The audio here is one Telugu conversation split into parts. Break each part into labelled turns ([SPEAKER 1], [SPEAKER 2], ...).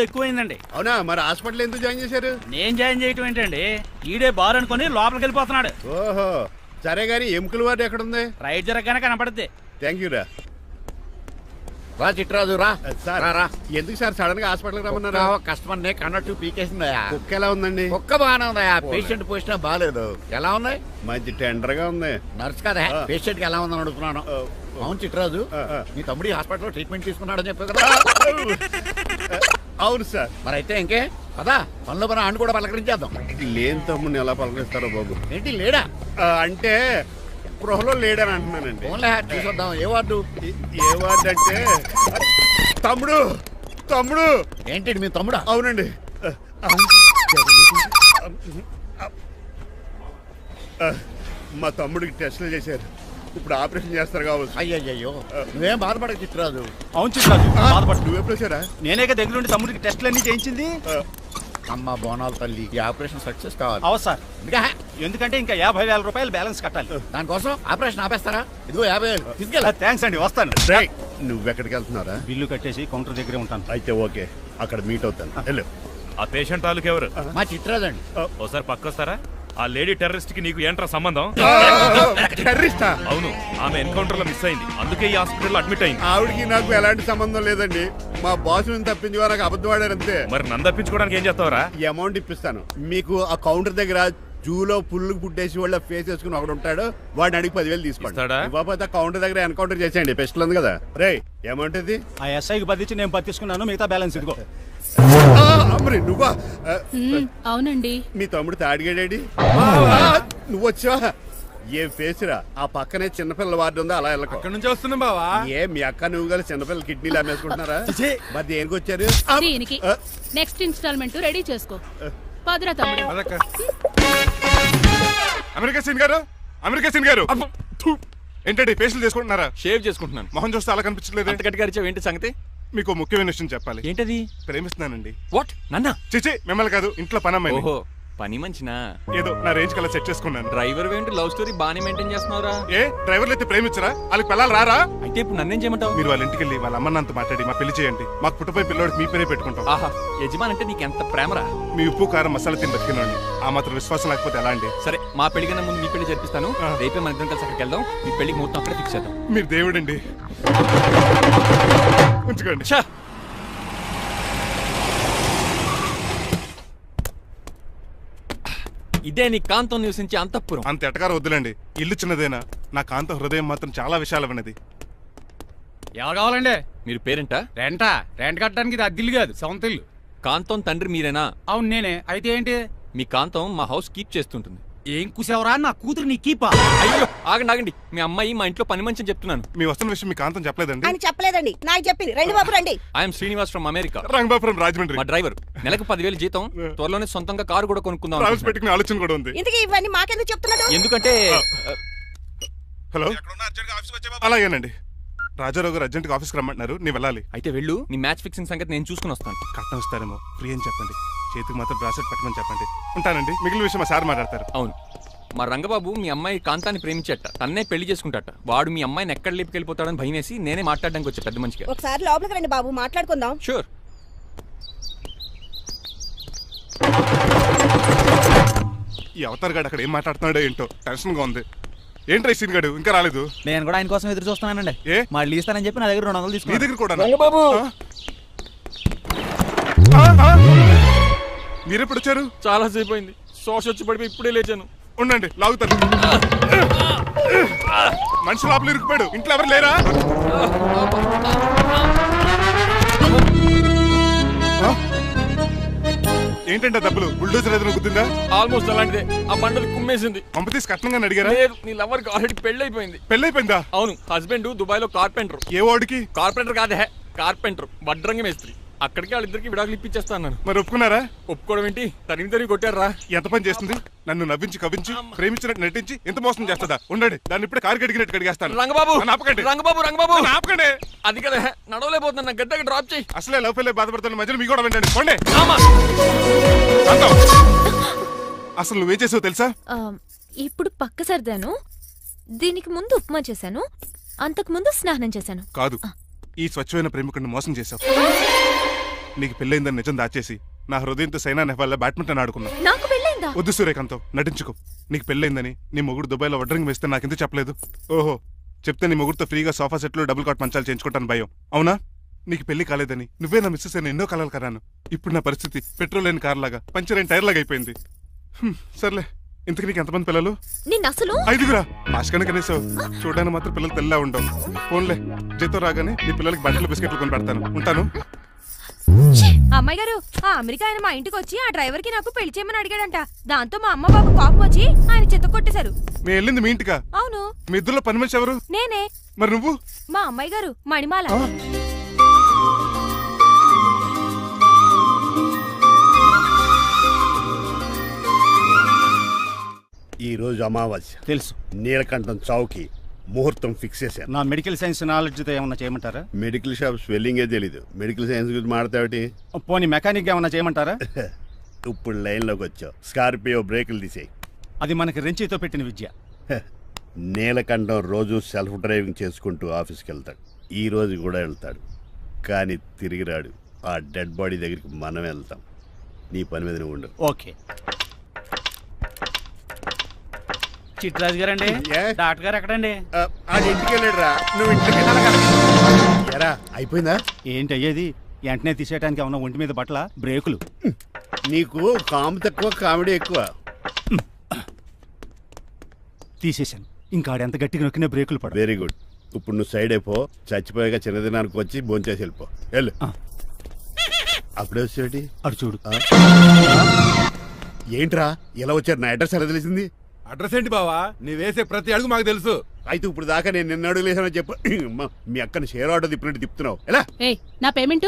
[SPEAKER 1] ఎక్కువైందండి.
[SPEAKER 2] అవునా? మరి హాస్పిటల్ ఎందుకు జాయిన్ చేశారు?
[SPEAKER 1] నేను జాయిన్ చేయటం ఏంటండి, ఈడే బార్ అనుకుని లోపలికి వెళ్ళిపోతున్నాడు.
[SPEAKER 2] ఓహో సరే గానీ ఎముకల వార్డు ఎక్కడుంది?
[SPEAKER 1] రైట్ జరగగానే కనపడుద్ది.
[SPEAKER 2] థ్యాంక్ యూ రా.
[SPEAKER 3] రా చిట్రాజు రా.
[SPEAKER 2] సార్ ఎందుకు సార్ సడన్ గా హాస్పిటల్ రమ్మన్నారా?
[SPEAKER 3] కస్టమర్ నే కన్నట్టు పీకేసిందయా.
[SPEAKER 2] కుక్క ఎలా ఉందండి?
[SPEAKER 3] కుక్క బాగానే ఉందయా, పేషెంట్ పొజిషన్ బాగాలేదు. ఎలా ఉంది?
[SPEAKER 2] మంచి టెండర్ గా ఉంది.
[SPEAKER 3] నర్స్ కదా పేషెంట్ కి ఎలా ఉందని అడుగుతున్నాను. అవును చిట్రాజు, మీ తమ్ముడి హాస్పిటల్లో ట్రీట్మెంట్ తీసుకున్నాడని చెప్పావు కదా?
[SPEAKER 2] అవును సార్.
[SPEAKER 3] మరి అయితే ఇంకే కదా పనిలో పని ఆయన కూడా పలకరించేద్దాం.
[SPEAKER 2] లేని తమ్ముడిని ఎలా పలకరిస్తారో బాబు.
[SPEAKER 3] ఏంటి లేడా?
[SPEAKER 2] అంటే గృహలో లేడని అంటున్నానండి.
[SPEAKER 3] ఓన్లీ చూసొద్దాం. ఏ వార్డు?
[SPEAKER 2] ఏ వార్డు అంటే తమ్ముడు తమ్ముడు.
[SPEAKER 3] ఏంటి మీ తమ్ముడా?
[SPEAKER 2] అవునండి. మా తమ్ముడికి టెస్టులు చేశారు, ఇప్పుడు ఆపరేషన్ చేస్తారు కావచ్చు.
[SPEAKER 3] అయ్యయ్యో నువ్వేం బాధపడక చిట్రాజు.
[SPEAKER 1] అవును చిట్రాజు, బాధపడు.
[SPEAKER 2] నువ్వు ఎప్పుడు వచ్చారా?
[SPEAKER 1] నేనేగా దగ్గరుండి తమ్ముడికి టెస్టులన్నీ చేయించింది.
[SPEAKER 3] అమ్మ బోనాల తల్లి, ఈ ఆపరేషన్ సక్సెస్ కావాలి.
[SPEAKER 1] అవు సార్, ఎందుకంటే ఇంకా 50,000 రూపాయలు బ్యాలెన్స్ కట్టాలి.
[SPEAKER 3] దానికోసం ఆపరేషన్ ఆపేస్తారా? ఇదిగో 50,000 తీసుకెళ్ళా.
[SPEAKER 1] థ్యాంక్స్ అండి, వస్తాను.
[SPEAKER 2] నువ్వెక్కడికి వెళ్తున్నారా?
[SPEAKER 1] బిల్లు కట్టేసి కౌంటర్ దగ్గరే ఉంటాను.
[SPEAKER 2] అయితే ఓకే, అక్కడ మీట్ అవుతాను. వెళ్ళు.
[SPEAKER 4] ఆ పేషెంట్ తాలూకు ఎవరు?
[SPEAKER 3] మా చిట్రాజు అండి.
[SPEAKER 4] ఓసారి పక్కొస్తారా? ఆ లేడీ టెర్రరిస్ట్ కి నీకు ఏంట్రా సంబంధం?
[SPEAKER 2] టెర్రరిస్టా?
[SPEAKER 4] అవును, ఆమె ఎన్కౌంటర్ లో మిస్ అయింది, అందుకే ఈ హాస్పిటల్ అడ్మిట్ అయింది.
[SPEAKER 2] ఆవిడకి నాకు ఎలాంటి సంబంధం లేదండి. మా బాస్ తప్పించుకో నాకు అబద్ధం ఆడారు అంతే.
[SPEAKER 4] మరి నన్ను తప్పించుకోవడానికి ఏం చేస్తావరా?
[SPEAKER 2] ఈ అమౌంట్ ఇప్పిస్తాను మీకు. ఆ కౌంటర్ దగ్గర జూలో పుల్లు పుట్టేసి వాళ్ళ ఫేస్ వేసుకుని ఒకడు ఉంటాడు, వాడిని అడిగి 10,000 తీసుకోండి. ఇవ్వకపోతే కౌంటర్ దగ్గర ఎన్కౌంటర్ చేసేయండి. పెస్టల్ ఉంది కదా. రే అమౌంట్ ఇది.
[SPEAKER 1] ఆ ఎస్ఐకి బదిలించి నేను బతిసుకున్నాను, మిగతా బ్యాలెన్స్ ఇదిగో.
[SPEAKER 2] నువ్వా?
[SPEAKER 5] అవునండి.
[SPEAKER 2] మీ తమ్ముడు తాడిగాడేడి? నువ్వు వచ్చావా? ఏ ఫేస్ రా. ఆ పక్కనే చిన్నపిల్లల వార్డు ఉందా, అలా వెళ్ళకు.
[SPEAKER 4] అక్కడ నుంచి వస్తున్నా బావా.
[SPEAKER 2] ఏ మీ అక్క నువ్వు గల చిన్నపిల్లల కిడ్నీలు అమ్మేసుకుంటున్నారా? మరి దేనికి వచ్చారు?
[SPEAKER 5] దీనికి నెక్స్ట్ ఇన్స్టాల్మెంట్ రెడీ చేసుకో. పదరా తమ్ముడు.
[SPEAKER 6] అమెరికా సీన్ గారు, అమెరికా సీన్ గారు ఏంటండి ఫేషియల్ చేసుకుంటున్నారా?
[SPEAKER 4] షేవ్ చేసుకుంటున్నాను.
[SPEAKER 6] మొహం చూస్తే అలా కనిపించలేదు.
[SPEAKER 4] అంత గట్టిగా అరిచావు, ఏంటి సంగతి?
[SPEAKER 6] మీకు ముఖ్యమైన విషయం చెప్పాలి.
[SPEAKER 4] ఏంటది?
[SPEAKER 6] ప్రేమిస్తున్నానండి.
[SPEAKER 4] వాట్? నన్నా?
[SPEAKER 6] చిచి మిమ్మల్ని కాదు, ఇంట్లో పని అమ్మాయి.
[SPEAKER 4] ఓహో, పని మంచినా?
[SPEAKER 6] ఏదో నా రేంజ్ కల్లా సెట్ చేసుకున్నాను.
[SPEAKER 4] డ్రైవర్ ఏంటి లవ్ స్టోరీ బానే మెయింటైన్ చేస్తున్నావురా?
[SPEAKER 6] ఏ డ్రైవర్లు అయితే ప్రేమించరా? వాళ్ళకి పిల్లలు రారా?
[SPEAKER 4] అయితే ఇప్పుడు నన్నేం చేయమంటావు?
[SPEAKER 6] మీరు వాళ్ళ ఇంటికి వెళ్ళి వాళ్ళ అమ్మన్నంత మాట్లాడి మా పెళ్లి చేయండి. మాకు పుట్టపోయి పిల్లోడికి మీ పేరే పెట్టుకుంటాం.
[SPEAKER 4] ఆహా, యజమాన్ అంటే నీకు ఎంత ప్రేమరా?
[SPEAKER 6] మీ ఉప్పు కారం మసాలా తిని బతికినండి. ఆ మాత్రం విశ్వాసం లేకపోతే ఎలా అండి?
[SPEAKER 4] సరే, మా పెళ్లి కన్నా ముందు మీ పెళ్లి జరిపిస్తాను. రేపే మన ఇద్దరం కలిసి అక్కడికి వెళ్దాం. మీ పెళ్లికి మొత్తం అక్కడే ఫిక్స్ చేద్దాం.
[SPEAKER 6] మీరు దేవుడండి. ఉంచుకోండి.
[SPEAKER 4] ఇదే నీ కాంతం నివసించే అంతఃపురం.
[SPEAKER 6] అంత ఎటకారం వద్దులండి. ఇల్లు చిన్నదేనా, నా కాంత హృదయం మాత్రం చాలా విశాలమైనది.
[SPEAKER 1] ఎవరు కావాలండి?
[SPEAKER 4] మీరు పేరెంటా?
[SPEAKER 1] రెంటా? రెంట్ కట్టడానికి ఇది అద్దిల్లు కాదు, సొంత ఇల్లు.
[SPEAKER 4] కాంతం తండ్రి మీరేనా?
[SPEAKER 1] అవును నేనే. అయితే ఏంటి?
[SPEAKER 4] మీ కాంతం మా హౌస్ కీప్ చేస్తుంటుంది.
[SPEAKER 1] ఏం కూసావరా? నా కూతురు నీ కీపా?
[SPEAKER 4] అయ్యో ఆగండి ఆగండి, మీ అమ్మాయి మా ఇంట్లో పని మంచి చెప్తున్నాను.
[SPEAKER 6] మీ వస్తున్న విషయం మీ కాంతం చెప్పలేదండి?
[SPEAKER 7] అని చెప్పలేదండి, నాకు చెప్పింది. రండి బాబు రండి.
[SPEAKER 4] I'm Srinivas from America.
[SPEAKER 6] Rangabapuram Rajahmundry.
[SPEAKER 4] మా డ్రైవర్. నెలకు 10,000 జీతం. త్వరలోనే సొంతంగా కారు కూడా కొనుక్కుందాం.
[SPEAKER 6] ట్రావెల్స్ పెట్టుకునే ఆలోచన కూడా ఉంది.
[SPEAKER 7] ఇంతకీ ఇవన్నీ మాకెందుకు చెప్తున్నాడు?
[SPEAKER 4] ఎందుకంటే
[SPEAKER 6] హలో, అలాగేనండి. రాజారావు గారు అర్జెంట్గా ఆఫీస్కి రమ్మంటున్నారు, నీ వెళ్ళాలి.
[SPEAKER 4] అయితే వెళ్ళు, నీ మ్యాచ్ ఫిక్సింగ్ సంగతి నేను చూసుకుని వస్తాను.
[SPEAKER 6] కట్నం ఇస్తారేమో, ఫ్రీ అని చెప్పండి. చేతికి మాత్రం బ్రాసెట్ పెట్టమని చెప్పండి. ఉంటానండి. మిగిలిన విషయం మా సార్ మాట్లాడతారు.
[SPEAKER 4] అవును, మా రంగబాబు మీ అమ్మాయి కాంతాన్ని ప్రేమించట, తన్నే పెళ్లి చేసుకుంటాట. వాడు మీ అమ్మాయిని ఎక్కడ లేపుకెళ్ళిపోతాడని భయం వేసి నేనే మాట్లాడడానికి వచ్చా పెద్ద మనిషిగా.
[SPEAKER 7] ఒకసారి లోపలికి రండి బాబు, మాట్లాడుకుందాం.
[SPEAKER 4] షూర్.
[SPEAKER 6] ఈ అవతార్ గాడు అక్కడ ఏం మాట్లాడుతున్నాడో ఏంటో టెన్షన్ గా ఉంది. ఏంట్రా సీన్ గాడు ఇంకా రాలేదు?
[SPEAKER 1] నేను కూడా ఆయన కోసం ఎదురు చూస్తున్నానండి.
[SPEAKER 6] ఏ
[SPEAKER 1] మళ్ళీ ఇస్తానని చెప్పి నా దగ్గర 200 తీసుకుని.
[SPEAKER 6] నీ దగ్గర కూడా?
[SPEAKER 4] రంగబాబు
[SPEAKER 6] మీరెప్పుడు వచ్చారు?
[SPEAKER 4] చాలా సేపు అయింది. శోష వచ్చి పడిపోయి ఇప్పుడే లేచాను.
[SPEAKER 6] ఉండండి, లాగుతాను. మనిషి లోపల ఇరుక్కుపోయాడు. ఇంట్లో ఎవరు లేరా? ఏంటంటే డబ్బులు బుల్డోజర్ ఏదైనా గుద్దిందా?
[SPEAKER 4] ఆల్మోస్ట్ అలాంటిదే. ఆ బండలు కుమ్మేసింది.
[SPEAKER 6] పంప తీసి కట్నంగా అడిగారా?
[SPEAKER 4] లేదు, నీ లవర్ కి ఆల్రెడీ పెళ్లి అయిపోయింది.
[SPEAKER 6] పెళ్ళైపోయిందా?
[SPEAKER 4] అవును, హస్బెండ్ దుబాయ్ లో కార్పెంటర్.
[SPEAKER 6] ఏ వాడికి?
[SPEAKER 4] కార్పెంటర్ కాదే, కార్పెంటర్, వడ్రంగి మేస్త్రి. అక్కడికి వాళ్ళిద్దరికి విడాకులు ఇప్పించేస్తాను.
[SPEAKER 6] మరి ఒప్పుకున్నారా?
[SPEAKER 4] ఒప్పుకోవడం ఏంటి, తరిమి కొట్టారా.
[SPEAKER 6] ఎంత పని చేస్తుంది? నన్ను నవ్వించి కవ్వించి ప్రేమించినట్టు నటించి ఎంత మోసం చేస్తుందా? ఉండండి, దాన్ని ఇప్పుడే కారు కడిగినట్టు కడిగేస్తాను.
[SPEAKER 4] రంగబాబు
[SPEAKER 6] ఆపకండి.
[SPEAKER 4] రంగబాబు రంగబాబు
[SPEAKER 6] ఆపకండి.
[SPEAKER 4] అది కదా, నడవలేకపోతున్నా, నా గద్దకి డ్రాప్ చేయి.
[SPEAKER 6] అసలే లవ్ ఫెయిల్ బాధపడుతున్న మధ్యలో మీ కూడా వెంటండి. పోండి. అసలు నువ్వేం చేసావు తెలుసా?
[SPEAKER 8] ఇప్పుడు పక్క సర్దాను. దీనికి ముందు ఉప్మా చేశాను, అంతకు ముందు స్నానం చేశాను.
[SPEAKER 6] కాదు, ఈ స్వచ్ఛమైన ప్రేమికుడిని మోసం చేశావు. నీకు పెళ్ళైందని నిజం దాచేసి నా హృదయంతో సైనా నెహ్వాల్ బ్యాడ్మింటన్ ఆడుకున్నా.
[SPEAKER 8] నాకు పెళ్ళైందా?
[SPEAKER 6] వద్దు సూర్యకాంతం, నటించుకో. నీకు పెళ్ళైందని నీ మొగుడు దుబాయ్లో వడ్రింగ్ వేస్తే నాకెందుకు చెప్పలేదు? ఓహో, చెప్తే నీ మొగుడుతో ఫ్రీగా సోఫా సెట్లు డబుల్ కాట్ మంచాలు చేయించుకుంటాను భయం. అవునా? నీకు పెళ్లి కాలేదని నువ్వే నా మిస్సెస్ అని ఎన్నో కలలు కరాను. ఇప్పుడు నా పరిస్థితి పెట్రోల్ లేని కార్ లాగా, పంచర్ అయిన టైర్ లాగా అయిపోయింది. సర్లే, ఇంతకు నీకు ఎంతమంది పిల్లలు?
[SPEAKER 8] నిన్న అసలు
[SPEAKER 6] 5గురా. ఆశకన కనీసం చూడడానికి మాత్రం పిల్లలు తెల్లా ఉండవు. ఫోన్లే, జీతం రాగానే నీ పిల్లలకి బట్టలు బిస్కెట్లు కొని పెడతాను. ఉంటాను.
[SPEAKER 9] అమ్మాయి గారు, ఆ అమెరికా ఆయన మా ఇంటికి వచ్చి ఆ డ్రైవర్ కి నాకు పెళ్లి చేయమని అడిగాడంట. దాంతో మా అమ్మ బాబు కోపం వచ్చి ఆయన చెత్త కొట్టేశారు.
[SPEAKER 6] నేను వెళ్ళింది మీ ఇంటికా?
[SPEAKER 9] అవును.
[SPEAKER 6] మీ ఇద్దరులో పని మనిషి ఎవరు?
[SPEAKER 9] నేనే.
[SPEAKER 6] మరి నువ్వు?
[SPEAKER 9] మా అమ్మాయి గారు మణిమాల.
[SPEAKER 2] ఈ రోజు అమావాస్య
[SPEAKER 1] తెలుసు.
[SPEAKER 2] నీలకంఠం చౌకి ముహూర్తం ఫిక్స్ చేశాను.
[SPEAKER 1] నా మెడికల్ సైన్స్ నాలెడ్జ్తో ఏమన్నా చేయమంటారా?
[SPEAKER 2] మెడికల్ షాప్ స్వెల్లింగే తెలీదు, మెడికల్ సైన్స్ గురించి మాట్లాడతావిటి?
[SPEAKER 1] పోనీ మెకానిక్ ఏమన్నా చేయమంటారా?
[SPEAKER 2] ఇప్పుడు లైన్లోకి వచ్చావు. స్కార్పియో బ్రేకులు తీసేయి.
[SPEAKER 1] అది మనకి రెంచితో పెట్టిన విద్య.
[SPEAKER 2] నీలకంఠం రోజు సెల్ఫ్ డ్రైవింగ్ చేసుకుంటూ ఆఫీస్కి వెళ్తాడు. ఈ రోజు కూడా వెళ్తాడు, కానీ తిరిగి రాడు. ఆ డెడ్ బాడీ దగ్గరికి మనం వెళ్తాం. నీ పని మీద నువ్వు ఉండు.
[SPEAKER 1] ఓకే.
[SPEAKER 10] చిట్రాజు గారండి,
[SPEAKER 2] ఏ?
[SPEAKER 10] డాక్టర్ గారు ఎక్కడండి?
[SPEAKER 2] అది ఇంటికి వెళ్ళాడు రా, నువ్వు ఇంటికి ఎరా. అయిపోయిందా?
[SPEAKER 1] ఏంటి అయ్యేది? వెంటనే తీసేయడానికి ఏమన్నా ఒంటి మీద బట్టల బ్రేకులు?
[SPEAKER 2] నీకు కాము తక్కువ, కామెడీ ఎక్కువ.
[SPEAKER 1] తీసేశాను. ఇంకా ఆడెంత గట్టిగా నొక్కినా బ్రేకులు పడ.
[SPEAKER 2] Very good. ఇప్పుడు నువ్వు సైడ్ అయిపో. చచ్చిపోయాక చిన్నదినానికి వచ్చి భోంచేసి వెళ్ళిపో. వెళ్ళు. అప్పుడే వచ్చేటి
[SPEAKER 1] అటు చూడు.
[SPEAKER 2] ఏంట్రా ఇలా వచ్చారు? నా అడ్రస్ ఎలా తెలిసింది?
[SPEAKER 11] అడ్రస్ ఏంటి బావా? నీ వేసే ప్రతి అడుగు మాకు తెలుసు.
[SPEAKER 2] అయితే ఇప్పుడు దాకా నేను నిన్న అడుగులేసానని చెప్పు. మీ అక్కని షేర్ ఆర్డర్ తిప్పినట్టు తిప్పుతున్నావు. ఎలా?
[SPEAKER 5] ఏయ్, నా పేమెంట్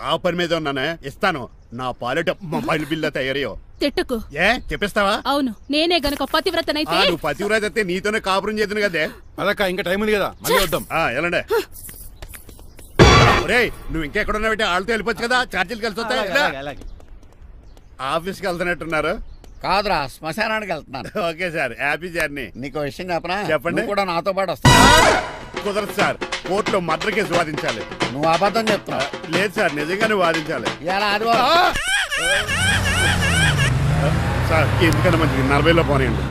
[SPEAKER 2] ఆ పని మీద ఉన్నానే, ఇస్తాను. నా పాలెట మొబైల్ బిల్లా తయారయ్యో.
[SPEAKER 5] తిట్టుకు.
[SPEAKER 2] ఏ చెప్పిస్తావా?
[SPEAKER 5] అవును, నేనే గనక పతివ్రతనైతే.
[SPEAKER 2] నువ్వు పతివ్రత అయితే నీతోనే కాపురం చేతును కదే.
[SPEAKER 11] అదక్క, ఇంకా టైం ఉంది కదా, మళ్ళీ వద్దాం.
[SPEAKER 2] ఎలాండే రేయ్, నువ్వు ఇంకా ఎక్కడ ఉన్నావు? వాళ్ళతో వెళ్ళిపోవచ్చు కదా, ఛార్జీలు కలిసి వస్తాయి. ఆఫీస్కి వెళ్తున్నట్టున్నారు.
[SPEAKER 3] కాదురా, శ్మశానానికి వెళ్తున్నాను.
[SPEAKER 2] Okay sir, happy journey.
[SPEAKER 3] నీకు విషయం చెప్పనా?
[SPEAKER 2] చెప్పండి.
[SPEAKER 3] నువ్వు కూడా నాతో పాటు వస్తావు.
[SPEAKER 2] కుదరదు సార్, కోర్టులో మర్డర్ కేసు వాదించాలి.
[SPEAKER 3] నువ్వు అబద్ధం చెప్తున్నావు.
[SPEAKER 2] లేదు సార్, నిజంగానే వాదించాలి.
[SPEAKER 3] ఇలా ఆదివారం
[SPEAKER 2] సార్ ఎందుకన్నా మంచిది 40లో పోనీయండి.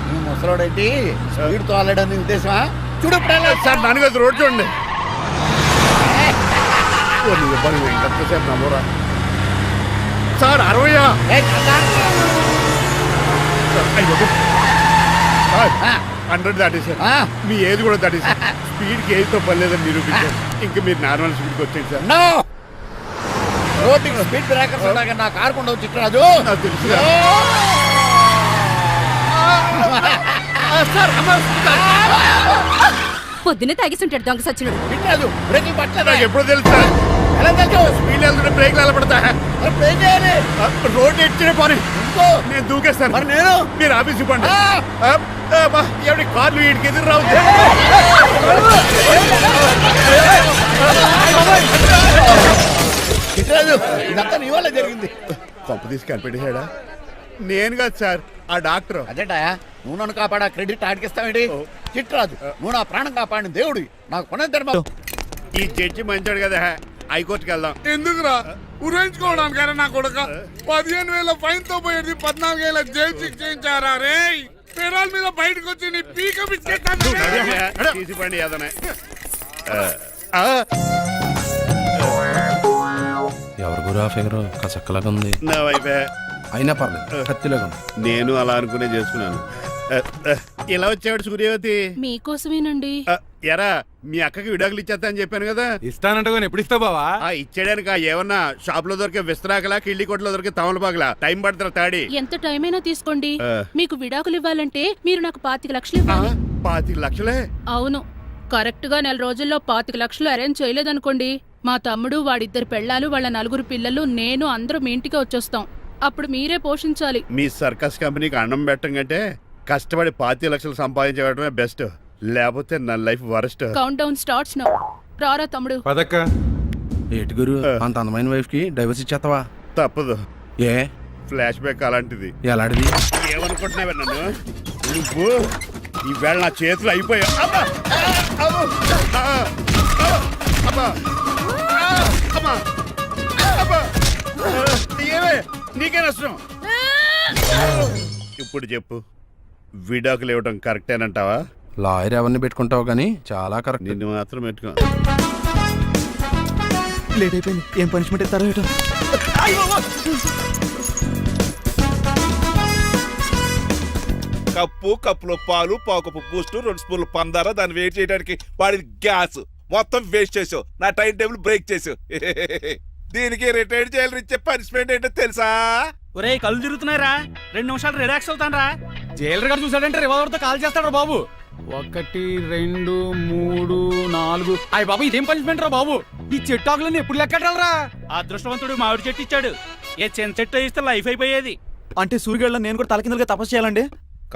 [SPEAKER 3] నువ్వు ముసలోడేంటి స్పీడ్ తోలడని ఉద్దేశమా? చూడు
[SPEAKER 2] సార్, దానికి అది రోడ్ చూడండి. ఎంతసేపు నమ్మరా సార్? 60 100 దాటేసారు. మీ ఏది కూడా దాటేసారు. స్పీడ్కి ఏదితో పని లేదని నిరూపించారు. ఇంకా మీరు నార్మల్ స్పీడ్కి వచ్చేది సార్.
[SPEAKER 3] రోడ్డుకి స్పీడ్ బ్రేకర్స్ ఉండగా నా కారు కొండ చిట్రాజు.
[SPEAKER 2] నాకు తెలుసు
[SPEAKER 9] పొద్దునే తాగిస్తుంటాడు దొంగ సచ్చినుడు.
[SPEAKER 3] చిట్రాజు బ్రేకింగ్ పట్టలేదు.
[SPEAKER 2] నాకు ఎప్పుడు తెలుసు సార్?
[SPEAKER 3] ఎలా తెలుసు?
[SPEAKER 2] స్పీడ్ వెళ్తుంటే బ్రేక్లు ఎలా పడతా?
[SPEAKER 3] బ్రేక్ చేయాలి.
[SPEAKER 2] రోడ్డు ఎచ్చిన పని నేను దూకేస్తాను.
[SPEAKER 3] మరి నేను?
[SPEAKER 2] మీరు ఆఫీస్ ఇవ్వండి. ఎవరి కార్లు వీటికి ఎదురు రావు.
[SPEAKER 3] చిట్రాజు, ఇదంతా నీ వల్ల జరిగింది.
[SPEAKER 2] కొంప తీసి కనిపెట్టేశాడా? నేను కాదు సార్, ఆ డాక్టర్.
[SPEAKER 3] అదేటా, నువ్వు నన్ను కాపాడా క్రెడిట్ ఆడికిస్తావేంటి? చిట్రాజు, నువ్వు నా ప్రాణం కాపాడిన దేవుడి. నాకు కొనే ధర్మం.
[SPEAKER 2] ఈ జడ్జి మంచాడు కదా, హైకోర్టుకి వెళ్దాం.
[SPEAKER 6] ఎందుకురా? ఉరేంచుకోవడానికరా నా కొడుక? 15,000 ఫైన్ తో పోయేది 14 ఏళ్ళ జైలు శిక్ష చేయించారా రే? పెరాల మీద బయటకు వచ్చి నీ పీక
[SPEAKER 2] తీసిపండి ఏదనే.
[SPEAKER 11] ఎవరు గురా ఫిగర్ కసక్కలాగా ఉంది.
[SPEAKER 2] నా వైపే
[SPEAKER 11] అయినా పర్లేదు, కత్తిలాగా ఉంది.
[SPEAKER 2] నేను అలా అనుకునే చేసుకున్నాను. ఇలా వచ్చాడు సూర్యవతి.
[SPEAKER 5] మీకోసమేనండి.
[SPEAKER 2] ఎరా, మీ అక్కకి విడాకులు ఇచ్చేస్తా అని చెప్పాను కదా.
[SPEAKER 11] ఇస్తానంటే ఎప్పుడు ఇస్తావు బావా?
[SPEAKER 2] ఇచ్చేయడానికి ఏమన్నా షాప్ లో దొరికే విస్తరాకలా, కిళ్ళి కొట్లో దొరికే తమలపాకలా టైం పడతారా? తాడి
[SPEAKER 5] ఎంత టైం అయినా తీసుకోండి. మీకు విడాకులు ఇవ్వాలంటే మీరు నాకు 25 లక్షలు ఇవ్వాలి.
[SPEAKER 2] 25 లక్షలే?
[SPEAKER 5] అవును. కరెక్ట్ గా 4 రోజుల్లో 25 లక్షలు అరేంజ్ చేయలేదనుకోండి, మా తమ్ముడు, వాడిద్దరు పెళ్ళాలు, వాళ్ళ 4 పిల్లలు, నేను అందరూ మీ ఇంటికి వచ్చేస్తాం. అప్పుడు మీరే పోషించాలి.
[SPEAKER 2] మీ సర్కస్ కంపెనీకి అన్నం పెట్టం కంటే కష్టపడి 25 లక్షలు సంపాదించడమే బెస్ట్. లేకపోతే నా life worst.
[SPEAKER 5] Count down starts now. రారా తమ్ముడు.
[SPEAKER 11] పదక్క. ఏటి గురు, అంత అందమైన వైఫ్ కి డైవర్స్ ఇచ్చేస్తావా?
[SPEAKER 2] తప్పదు.
[SPEAKER 11] ఏ
[SPEAKER 2] ఫ్లాష్ బ్యాక్ అలాంటిది.
[SPEAKER 11] ఎలాంటిది?
[SPEAKER 2] ఏమనుకుంటున్నావే నన్ను? నువ్వు ఈవేళ నా చేతులు అయిపోయా.
[SPEAKER 3] అమ్మా అబ్బా! ఏమే నీకే నష్టం.
[SPEAKER 2] ఇప్పుడు చెప్పు, విడాకులు ఇవ్వడం కరెక్టేనంటావా?
[SPEAKER 11] లాయర్ ఎవరిని పెట్టుకుంటావు కానీ చాలా కరెక్ట్.
[SPEAKER 2] నిన్ను మాత్రం పెట్టుకో.
[SPEAKER 10] లేట్ అయిపోయింది. ఏం పనిష్మెంట్ ఇస్తారో ఏటో.
[SPEAKER 12] కప్పు, కప్పులో పాలు, పావుకప్పు బూస్ట్, 2 స్పూన్లు పందార, దాన్ని వెయిట్ చేయడానికి వాడిన గ్యాస్ మొత్తం వేస్ట్ చేసావు. నా టైం టేబుల్ బ్రేక్ చేసావు. దీనికి రిటైర్డ్ జైలు ఇచ్చే పనిష్మెంట్ ఏంటో తెలుసా?
[SPEAKER 1] ఒరే కళ్ళు తిరుగుతున్నాయిరా, 2 నిమిషాలు రిలాక్స్ అవుతాను రా.
[SPEAKER 10] జైలర్ గారు చూసాడంటే రివాల్వర్తో కాల్ చేస్తాడు బాబు. 1 2 3 4. అయ్య బాబు ఇదేం పనిష్మెంట్ రా బాబు. ఈ చెట్టు ఆకులన్నీ ఎప్పుడు లెక్కడరా?
[SPEAKER 1] అదృష్టవంతుడు మామిడి చెట్టు ఇచ్చాడు. ఏ చిన్న చెట్టు ఇస్తే లైఫ్ అయిపోయేది.
[SPEAKER 10] అంటే సూర్యుగళ్ళ నేను కూడా తలకిందులుగా తపస్సు చేయాలండి?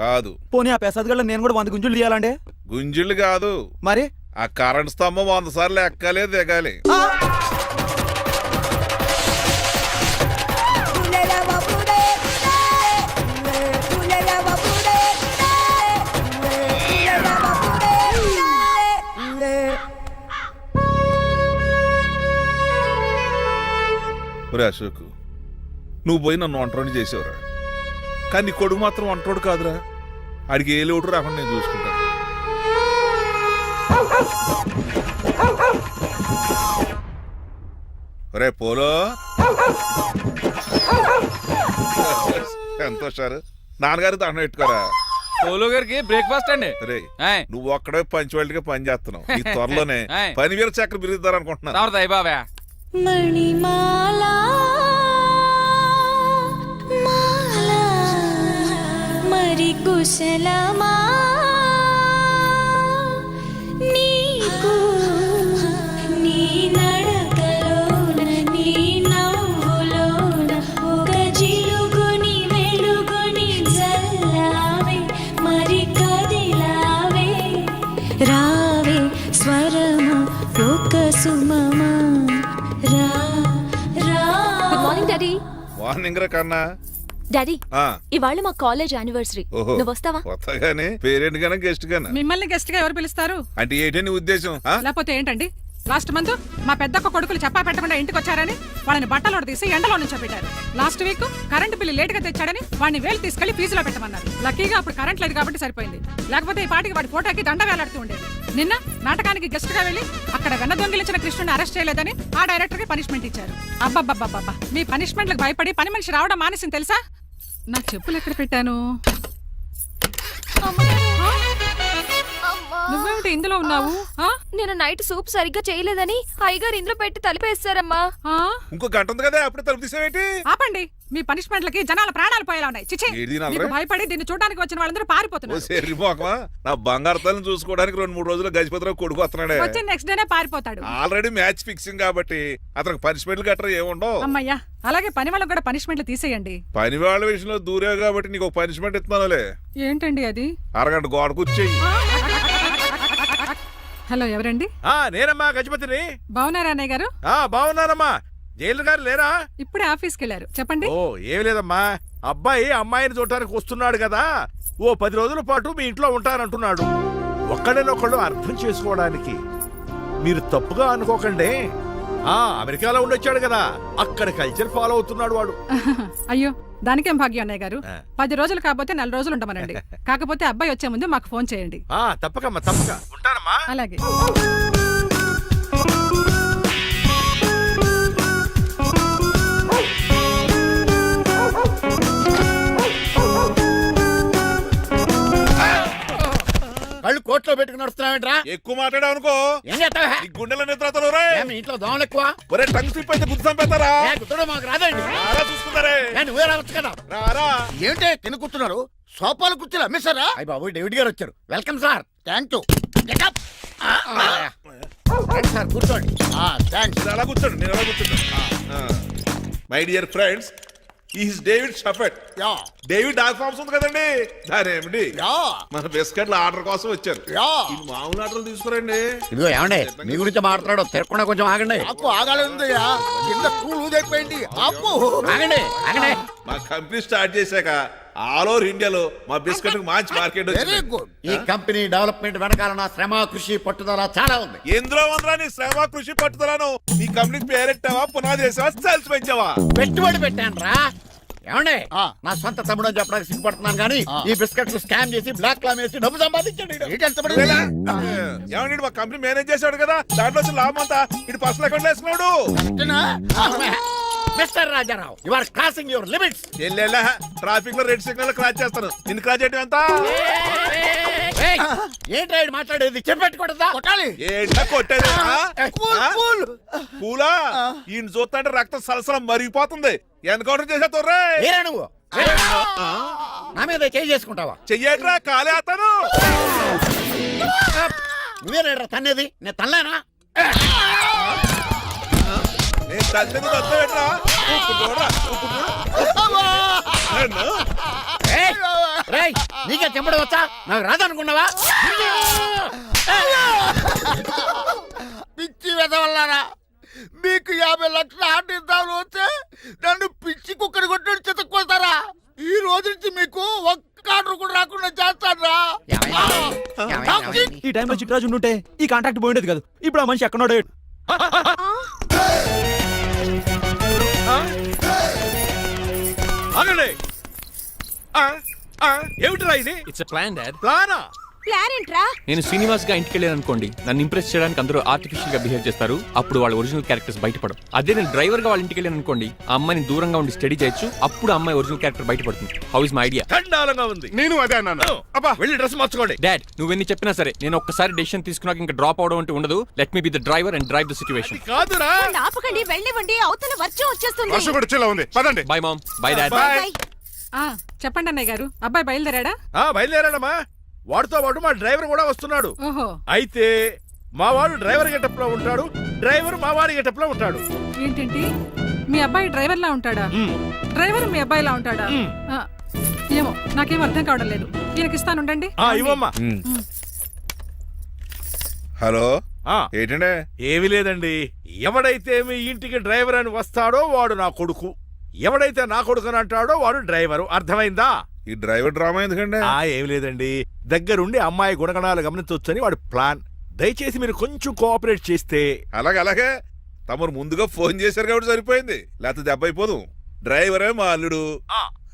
[SPEAKER 12] కాదు.
[SPEAKER 10] పోనీ ఆ పెసాద్ గళ్ళ నేను కూడా 100 గుంజులు తీయాలండి?
[SPEAKER 12] గుంజులు కాదు,
[SPEAKER 10] మరి
[SPEAKER 12] ఆ కరెంట్ స్తంభం 100 సార్లు ఎక్కాలి, దిగాలి. ఒరే అశోక్, నువ్వు పోయి నన్ను వంటోడి చేసేవరా, కానీ నీ కొడుకు మాత్రం వంటోడు కాదురా. ఆడికి ఏ లోటు రాకుండా నేను చూసుకుంటాను. ఒరే పోలో, ఎంత సార్ నాన్నగారు దండం పెట్టుకోరా.
[SPEAKER 4] పోలో గారికి బ్రేక్ఫాస్ట్ అండి.
[SPEAKER 12] రే నువ్వు ఒక్కడే పంచువాళ్ళగా పని చేస్తున్నావు. ఈ త్వరలోనే
[SPEAKER 4] ఏయ్.
[SPEAKER 12] 10,000 చక్రం బిరుగుతారు అనుకుంటున్నా.
[SPEAKER 4] రావడతాయి బాబా.
[SPEAKER 8] మణిమాలా మాలా మరి కుశలమా నీకు నీ నడకలోన నీ నవ్వులోన ఒక జిలుగుని వెలుగుని జల్లావే మరి కదిలావే రావే స్వరము ఒక సుమమా. Good morning daddy.
[SPEAKER 12] మార్నింగ్ రా కన్నా.
[SPEAKER 8] డాడీ
[SPEAKER 12] ఆ,
[SPEAKER 8] ఇవాళ మా కాలేజ్ యానివర్సరీ.
[SPEAKER 12] ఓహో.
[SPEAKER 8] నువ్వు వస్తావా?
[SPEAKER 12] కొత్తగానే పేరెంట్ గానే గెస్ట్ గానే
[SPEAKER 5] మిమ్మల్ని గెస్ట్ గా ఎవరు పిలుస్తారు?
[SPEAKER 12] అంటే ఏంటి నీ ఉద్దేశం? ఆ?
[SPEAKER 5] లేకపోతే ఏంటండి? లాస్ట్ మంత్ మా పెద్దక్క కొడుకులు చెప్పా పెట్టకుండా ఇంటికి వచ్చారని వాళ్ళని బట్టలో తీసి ఎండలో నుంచోబెట్టారు. Last week current bill late గా తెచ్చాడని వాడిని వేలు తీసుకెళ్లి ఫీజులో పెట్టమన్నారు. లక్కీగా అప్పుడు కరెంట్ లేదు కాబట్టి సరిపోయింది. లేకపోతే ఈ పాటికి వాడి ఫోటోకి దండ వేలాడుతూ ఉండేది. నిన్న నాటకానికి గెస్ట్ గా వెళ్లి అక్కడ వెన్న దొంగిలించిన కృష్ణుని అరెస్ట్ చేయలేదని ఆ డైరెక్టర్ కి పనిష్మెంట్ ఇచ్చారు. అబ్బబ్బబ్బబ్బా, మీ పనిష్మెంట్లకు భయపడి పని మనిషి రావడం మానేసింది తెలుసా? నా చెప్పులు ఎక్కడ పెట్టాను? నువ్వేమిటి ఇందులో ఉన్నావు?
[SPEAKER 8] నేను నైట్ సూప్ సరిగ్గా చేయలేదని అయ్యగారు ఇందులో పెట్టి తలిపేస్తారమ్మా.
[SPEAKER 12] ఇంకో గంట ఉంది కదా, అప్పుడు తలుపు తీసావేంటి?
[SPEAKER 5] ఆపండి, మీ పనిష్మెంట్లకి జనాల ప్రాణాలు పోయేలా ఉన్నాయి. చిచి,
[SPEAKER 12] ఏది నాన్నరా?
[SPEAKER 5] మీకు భయపడి దీన్ని చూడడానికి వచ్చిన వాళ్ళందరూ
[SPEAKER 12] ఓ
[SPEAKER 5] పారిపోతున్నారు.
[SPEAKER 12] సెర్రి మోకమా, నా బంగారు తల్లిని చూసుకోవడానికి 2-3 రోజులు గజపతిరావు కొడుకు వస్తున్నాడే.
[SPEAKER 5] వచ్చి నెక్స్ట్ డేనే పారిపోతాడు.
[SPEAKER 12] ఆల్రెడీ మ్యాచ్ ఫిక్సింగ్ కాబట్టి అతనికి పనిష్మెంట్లు గట్రా ఏముండవు.
[SPEAKER 5] అమ్మయ్యా, అలాగే పని వాళ్ళకి కూడా పనిష్మెంట్లు తీసేయండి.
[SPEAKER 12] పని వాళ్ళ విషయంలో దూరే కాబట్టి నీకు ఒక పనిష్మెంట్ ఇస్తున్నానులే.
[SPEAKER 5] ఏంటండి అది?
[SPEAKER 12] అరగంట గోడ కూర్చేయి.
[SPEAKER 5] హలో, ఎవరండి?
[SPEAKER 12] నేనమ్మా గజపతిని.
[SPEAKER 5] బాగున్నారా అన్నయ్య గారు?
[SPEAKER 12] బాగున్నానమ్మా. జైలు గారు లేరా?
[SPEAKER 5] ఇప్పుడే ఆఫీస్కి వెళ్ళారు. చెప్పండి.
[SPEAKER 12] ఓ ఏం లేదమ్మా, అబ్బాయి అమ్మాయిని చూడటానికి వస్తున్నాడు కదా, ఓ 10 రోజుల పాటు మీ ఇంట్లో ఉంటానంటున్నాడు. ఒక్కడనొక్కడు అర్థం చేసుకోవడానికి మీరు తప్పుగా అనుకోకండి. అమెరికాలో ఉండొచ్చాడు కదా, అక్కడ కల్చర్ ఫాలో అవుతున్నాడు వాడు.
[SPEAKER 5] అయ్యో, దానికేం భాగ్యం అన్నయ్య గారు. 10 రోజులు కాకపోతే 4 రోజులు ఉండమనండి. కాకపోతే అబ్బాయి వచ్చే ముందు మాకు ఫోన్ చేయండి.
[SPEAKER 12] తప్పకమ్మా, తప్పక ఉంటానమ్మా.
[SPEAKER 5] అలాగే.
[SPEAKER 3] కళ్ళు కోట్లో పెట్టుకుని నడుస్తున్నావేంట్రా?
[SPEAKER 12] ఎక్కువ మాట్లాడావు అనుకో
[SPEAKER 3] ఏం చేస్తావా?
[SPEAKER 12] నీ గుండెల నిద్రతలు
[SPEAKER 3] మీ ఇంట్లో దోమలు ఎక్కువ?
[SPEAKER 12] ఒరే టంగ్ స్లిప్ అయితే గుర్తు చంపేస్తారా?
[SPEAKER 3] గుర్తుడం మాకు రాదండి.
[SPEAKER 12] రారా చూసుకుంటారే.
[SPEAKER 3] నువ్వే రావచ్చు కదా.
[SPEAKER 12] రారా.
[SPEAKER 3] ఏంటే కింద కూర్చున్నారు? సోఫాలు కూర్చొని అమ్మేశారా? అయ్యి బాబు, డేవిడ్ గారు వచ్చారు. Welcome sir. Thank you. Sir కూర్చోండి. థ్యాంక్స్.
[SPEAKER 12] అలా కూర్చోండి, నేను అలా కూర్చుంటా. My dear friends, is David షఫెట్. డేవిడ్ డాగ్ ఫార్మ్స్ ఉంది కదండి, దానేమిటి మన బిస్కెట్ల ఆర్డర్ కోసం వచ్చారు. ఇది మామూలు ఆర్డర్లు తీసుకురండి.
[SPEAKER 3] ఇదిగో ఏమండి, మీ గురించి మాట్లాడు. తిరగకుండా కొంచెం ఆగండి. ఆకు ఆగాలందయ్యా, కింద స్కూల్ ఊదైపోయింది. ఆపు, ఆగండి ఆగండి.
[SPEAKER 12] మా కంపెనీ స్టార్ట్ చేశాక ఆల్ ఓవర్ ఇండియాలో మా బిస్కెట్ మంచి మార్కెట్
[SPEAKER 3] వెరీ గుడ్. ఈ కంపెనీ డెవలప్మెంట్ వెనకాల నా శ్రమ కృషి పట్టుదల చాలా ఉంది.
[SPEAKER 12] ఎందులో ఉందిరా నీ శ్రమ కృషి పట్టుదలను? ఈ కంపెనీకి పేరెట్టావా, పునాది వేసావా, సేల్స్ పెంచావా?
[SPEAKER 3] పెట్టుబడి పెట్టాను రా. ఏమండి, నా సొంత తమ్ముడు అని చెప్పడానికి సిగ్గుపడుతున్నాను కానీ ఈ బిస్కెట్లు స్కామ్ చేసి బ్లాక్ లా వేసి డబ్బు సంపాదించండి.
[SPEAKER 12] ఏమండి మా కంపెనీ మేనేజ్ చేశాడు కదా, దాంట్లో లాభం అంతా ఇటు పర్సనల్ అకౌంట్ వేసుకున్నాడు.
[SPEAKER 3] Mister Rajarao, you are crossing your limits.
[SPEAKER 12] ఎల్లెల్లా ట్రాఫిక్ లో రెడ్ సిగ్నల్ క్రాస్ చేస్తాను. నిన్ను క్రాస్ చేయడం ఎంత?
[SPEAKER 3] ఏంటి రైడ్ మాట్లాడేది? చెప్పెట్టుకూడదా? కొట్టాలి.
[SPEAKER 12] ఏంటా కొట్టేది? పూలా ఈయన చూస్తుంటే రక్తం సలసలం మరిగిపోతుంది. ఎన్కౌంటర్ చేసే తొర్రే
[SPEAKER 3] నువ్వు నా మీద చేయి చేసుకుంటావా?
[SPEAKER 12] చెయ్యట్రా, కాలే అతను.
[SPEAKER 3] నువ్వేనా తన్నేది? నేను తనలేనా?
[SPEAKER 12] నేను తల్లిని తప్పేట్రా.
[SPEAKER 3] నీకే చెంపడం వచ్చా? నాకు రాదనుకున్నావా? పిచ్చి వెదవల్లారా, మీకు 50 లక్షల ఆటిద్దాలు వస్తే నన్ను పిచ్చి కుక్కని కొట్టి చితక్కొస్తారా? ఈ రోజు నుంచి మీకు ఒక్క ఆర్డర్ కూడా రాకుండా చేస్తారా?
[SPEAKER 10] ఈ టైంలో చిట్రాజు ఉంటే ఈ కాంట్రాక్ట్ పోయిండేది కదా. ఇప్పుడు ఆ మనిషి ఎక్కడోడే.
[SPEAKER 12] ఏమిట్రా ఇది?
[SPEAKER 4] It's plan dad.
[SPEAKER 12] ప్లానా?
[SPEAKER 9] ప్లాన్ ఏంట్రా?
[SPEAKER 4] నేను శ్రీనివాస్ గా ఇంటికి వెళ్ళాను అనుకోండి, నన్ను ఇంప్రెస్ చేయడానికి అందరూ ఆర్టిఫిషియల్ గా బిహేవ్ చేస్తారు. అప్పుడు వాళ్ళ ఒరిజినల్ క్యారెక్టర్స్ బయటపడవు. అదే నేను డ్రైవర్ గా వాళ్ళ ఇంటికి వెళ్ళాను అనుకోండి, ఆ అమ్మాయిని దూరంగా ఉండి స్టడీ చేయొచ్చు. అప్పుడు ఆ అమ్మాయి ఒరిజినల్ క్యారెక్టర్ బయటపడుతుంది. How is my idea?
[SPEAKER 12] చండాలంగా ఉంది.
[SPEAKER 6] నేను అదే అన్నాను.
[SPEAKER 12] అబ్బా వెళ్ళి డ్రెస్ మార్చుకోండి.
[SPEAKER 4] డాడ్, నువ్వెన్ని చెప్పినా సరే నేను ఒక్కసారి డెసిషన్ తీసుకున్నాక ఇంకా డ్రాప్ అవడం అంటే ఉండదు. Let me be the driver and drive the situation.
[SPEAKER 12] కాదురా,
[SPEAKER 9] ఆపకండి, వెళ్ళనివ్వండి. అవతల వర్షం వచ్చేస్తుంది.
[SPEAKER 6] వర్షం కూడా వచ్చేలా ఉంది. పదండి.
[SPEAKER 4] Bye mom. Bye dad.
[SPEAKER 5] చెప్పండి అన్నయ్య గారు, అబ్బాయి బయలుదేరాడా?
[SPEAKER 12] బయలుదేరాడమ్మా. వాడితో పాటు మా డ్రైవర్ కూడా వస్తున్నాడు.
[SPEAKER 5] ఓహో,
[SPEAKER 12] అయితే మా వాడు డ్రైవర్ గెటప్ లో ఉంటాడు, డ్రైవర్ మా వాడి గెటప్ లో ఉంటాడు.
[SPEAKER 5] ఏంటంటే మీ అబ్బాయి డ్రైవర్ లా ఉంటాడా? డ్రైవర్ మీ అబ్బాయి లా ఉంటాడా? ఏమో నాకేం అర్థం కావడం లేదు. ఈయనకి ఇస్తానుండండి.
[SPEAKER 12] ఇవ్వమ్మా.
[SPEAKER 2] హలో,
[SPEAKER 12] ఏంటంటే? ఏమీ లేదండి. ఎవడైతే మీ ఇంటికి డ్రైవర్ అని వస్తాడో వాడు నా కొడుకు, ఎవడైతే నా కొడుకు అని అంటాడో వాడు డ్రైవరు. అర్థమైందా?
[SPEAKER 2] ఈ డ్రైవర్ డ్రామా ఎందుకంటే?
[SPEAKER 12] ఏమి లేదండి, దగ్గరుండి అమ్మాయి గుణగణాలు గమనించవచ్చని వాడి ప్లాన్. దయచేసి మీరు కొంచెం కోఆపరేట్ చేస్తే.
[SPEAKER 2] అలాగే తమరు ముందుగా ఫోన్ చేశారు కాబట్టి సరిపోయింది, లేకపోతే దెబ్బ అయిపోదు. డ్రైవరే మా అల్లుడు,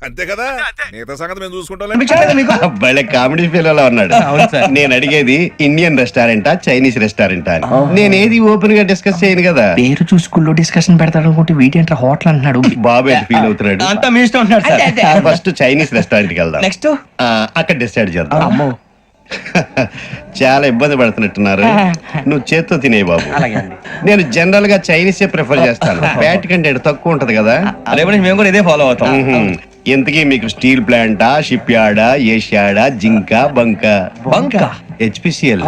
[SPEAKER 2] అంతే కదా. మిగతా సంగతి మేము చూసుకుంటాం.
[SPEAKER 13] భలే కామెడీ ఫీల్ అలా ఉన్నాడు. నేను అడిగేది ఇండియన్ రెస్టారెంటా చైనీస్ రెస్టారెంటా అని. నేనేది ఓపెన్ గా డిస్కస్ చేయను కదా.
[SPEAKER 10] పేరు చూసుకుల్లో డిస్కషన్ పెడతాడు అనుకుంటే వీటేంట్రా హోటల్ అంటున్నాడు.
[SPEAKER 13] బాబు ఎంత ఫీల్ అవుతున్నాడు?
[SPEAKER 10] అంతా మీ ఇష్టం ఉంటున్నాడు.
[SPEAKER 13] ఫస్ట్ చైనీస్ రెస్టారెంట్ కి వెళ్దాం.
[SPEAKER 10] నెక్స్ట్
[SPEAKER 13] అక్కడ డిసైడ్ చేద్దాం. చాలా ఇబ్బంది పడుతున్నట్టున్నారు. నువ్వు చేత్తో తినే బాబు. నేను జనరల్ గా చైనీస్ ప్రిఫర్ చేస్తాను. ఫ్యాట్ కంటెంట్ తక్కువ ఉంటది కదా.
[SPEAKER 10] మేము కూడా ఇదే ఫాలో అవుతాం.
[SPEAKER 13] ఇంతకీ మీకు స్టీల్ ప్లాంటా, షిప్ యార్డా, ఏషియాడా, జింకా, బంకా, హెచ్పిసిఎల్.